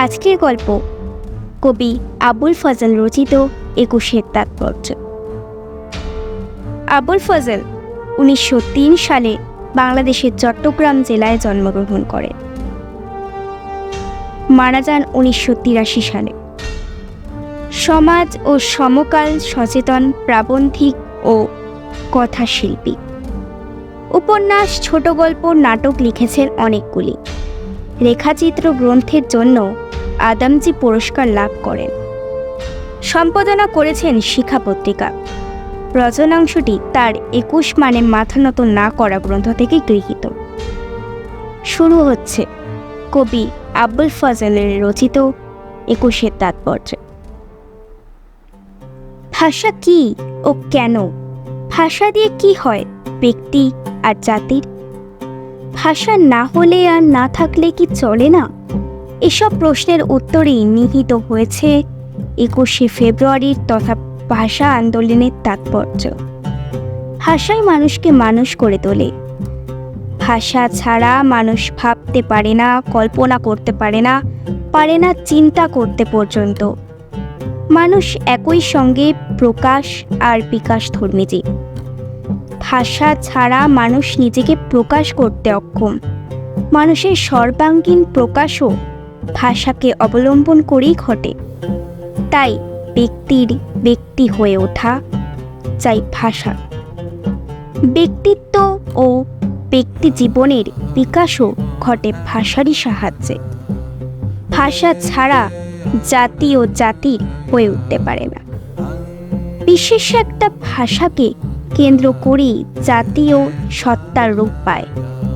আজকের গল্প কবি আবুল ফজল রচিত ২১-এর তাৎপর্য। আবুল ফজল ১৯০৩ সালে বাংলাদেশের চট্টগ্রাম জেলায় জন্মগ্রহণ করেন। মারা যান ১৯৮৩ সালে। সমাজ ও সমকাল সচেতন প্রাবন্ধিক ও কথাশিল্পী। উপন্যাস, ছোট গল্প, নাটক লিখেছেন অনেকগুলি। রেখাচিত্র গ্রন্থের জন্য আদমজী পুরস্কার লাভ করেন। সম্পাদনা করেছেন শিক্ষা পত্রিকা। রচনাংশটি তার ২১ মানে মাথা নত না করা গ্রন্থ থেকে গৃহীত। শুরু হচ্ছে কবি আবুল ফজলের রচিত ২১-এর তাৎপর্য। ভাষা কি ও কেন? ভাষা দিয়ে কি হয় ব্যক্তি আর জাতির? ভাষা না হলে আর না থাকলে কি চলে না? এসব প্রশ্নের উত্তরেই নিহিত হয়েছে ২১শে ফেব্রুয়ারির তথা ভাষা আন্দোলনের তাৎপর্য। ভাষাই মানুষকে মানুষ করে তোলে। ভাষা ছাড়া মানুষ ভাবতে পারে না, কল্পনা করতে পারে না চিন্তা করতে পর্যন্ত। মানুষ একই সঙ্গে প্রকাশ আর বিকাশ ধর্মী জীব। ভাষা ছাড়া মানুষ নিজেকে প্রকাশ করতে অক্ষম। মানুষের সর্বাঙ্গীন প্রকাশও ভাষাকে অবলম্বন করেই ঘটে। তাই ব্যক্তির ব্যক্তি হয়ে ওঠা চাই ভাষা। ব্যক্তিত্ব ও ব্যক্তি জীবনের বিকাশও ঘটে ভাষারই সাহায্যে। ভাষা ছাড়া জাতি ও জাতির হয়ে উঠতে পারে না। বিশেষ একটা ভাষাকে কেন্দ্র করেই জাতীয় সত্তার রূপ পায়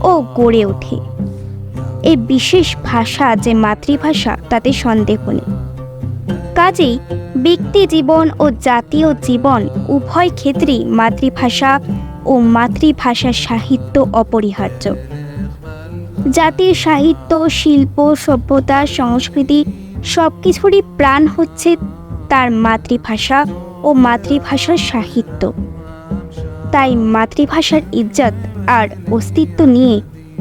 ও গড়ে ওঠে। এই বিশেষ ভাষা যে মাতৃভাষা তাতে সন্দেহ নেই। কাজেই ব্যক্তি জীবন ও জাতীয় জীবন উভয় ক্ষেত্রেই মাতৃভাষা ও মাতৃভাষার সাহিত্য অপরিহার্য। জাতির সাহিত্য, শিল্প, সভ্যতা, সংস্কৃতি সবকিছুরই প্রাণ হচ্ছে তার মাতৃভাষা ও মাতৃভাষার সাহিত্য। তাই মাতৃভাষার ইজ্জত আর অস্তিত্ব নিয়ে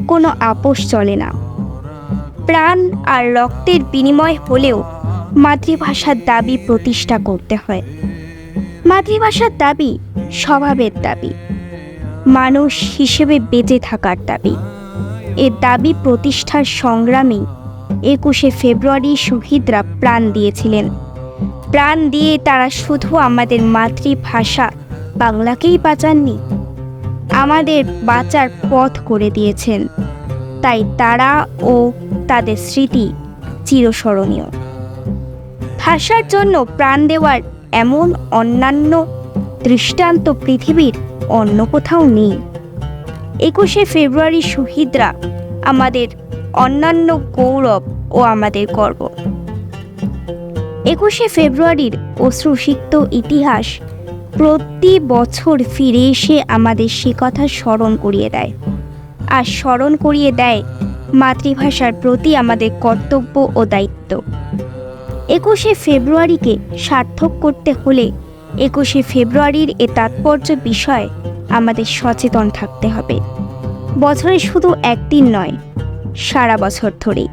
কোনো আপোষ চলে না। প্রাণ আর রক্তের বিনিময় হলেও মাতৃভাষার দাবি প্রতিষ্ঠা করতে হয়। মাতৃভাষার দাবি স্বভাবের দাবি, মানুষ হিসেবে বেঁচে থাকার দাবি। এ দাবি প্রতিষ্ঠার সংগ্রামে ২১শে ফেব্রুয়ারি শহীদরা প্রাণ দিয়েছিলেন। প্রাণ দিয়ে তারা শুধু আমাদের মাতৃভাষা বাংলাকেই বাঁচাননি, আমাদের বাঁচার পথ করে দিয়েছেন। তাই তারা ও তাদের স্মৃতি চিরস্মরণীয়। ভাষার জন্য প্রাণ দেওয়ার এমন অন্যান্য দৃষ্টান্ত পৃথিবীর অন্য কোথাও নেই। ২১শে ফেব্রুয়ারি শহীদরা আমাদের অন্যান্য গৌরব ও আমাদের গর্ব। ২১শে ফেব্রুয়ারির অশ্রুসিক্ত ইতিহাস প্রতি বছর ফিরে এসে আমাদের সে কথা স্মরণ করিয়ে দেয়, আর স্মরণ করিয়ে দেয় মাতৃভাষার প্রতি আমাদের কর্তব্য ও দায়িত্ব। ২১শে ফেব্রুয়ারিকে সার্থক করতে হলে ২১শে ফেব্রুয়ারির এ তাৎপর্য বিষয়ে আমাদের সচেতন থাকতে হবে। বছরে শুধু একদিন নয়, সারা বছর ধরেই।